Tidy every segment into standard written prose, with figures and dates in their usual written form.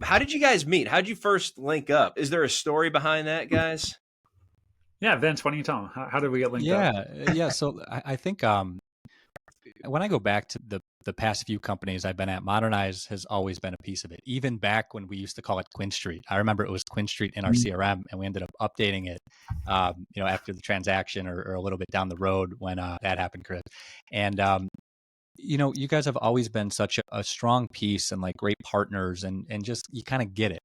How did you guys meet? How did you first link up? Is there a story behind that, guys? Yeah, Vince, why don't you tell them? How did we get linked up? Yeah. So I think when I go back to the past few companies I've been at, Modernize has always been a piece of it. Even back when we used to call it Quinn Street, I remember it was Quinn Street in our CRM, and we ended up updating it, after the transaction or a little bit down the road when that happened, Chris. And you guys have always been such a strong piece and like great partners, and just you kind of get it,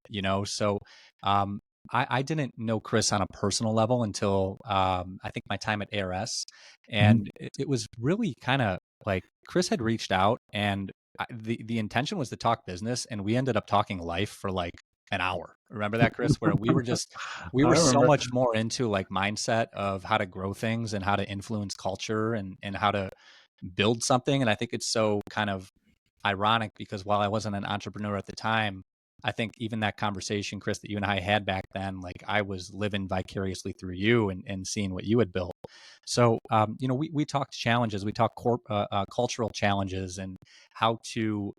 So um, I didn't know Chris on a personal level until I think my time at ARS, and it was really kind of like Chris had reached out, and the intention was to talk business, and we ended up talking life for like an hour. Remember that, Chris? Where we I were so remember. much more into like mindset of how to grow things and how to influence culture and how to build something. And I think it's so kind of ironic because while I wasn't an entrepreneur at the time, I think even that conversation, Chris, that you and I had back then, like I was living vicariously through you and seeing what you had built. So, we talked challenges, we talked cultural challenges and how to,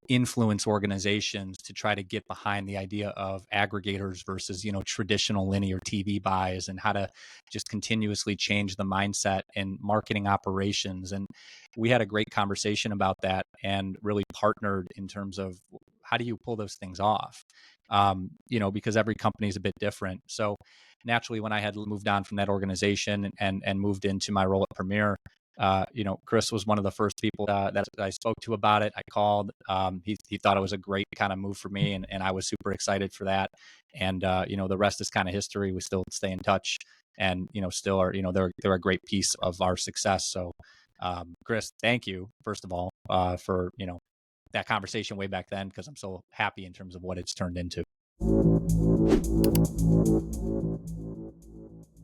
influence organizations to try to get behind the idea of aggregators versus, traditional linear TV buys, and how to just continuously change the mindset and marketing operations. And we had a great conversation about that and really partnered in terms of how do you pull those things off? Because every company is a bit different. So naturally, when I had moved on from that organization and moved into my role at Premier, Chris was one of the first people that I spoke to about it. I called. He thought it was a great kind of move for me, and I was super excited for that. And the rest is kind of history. We still stay in touch, and still are. They're a great piece of our success. So, Chris, thank you first of all for that conversation way back then, because I'm so happy in terms of what it's turned into.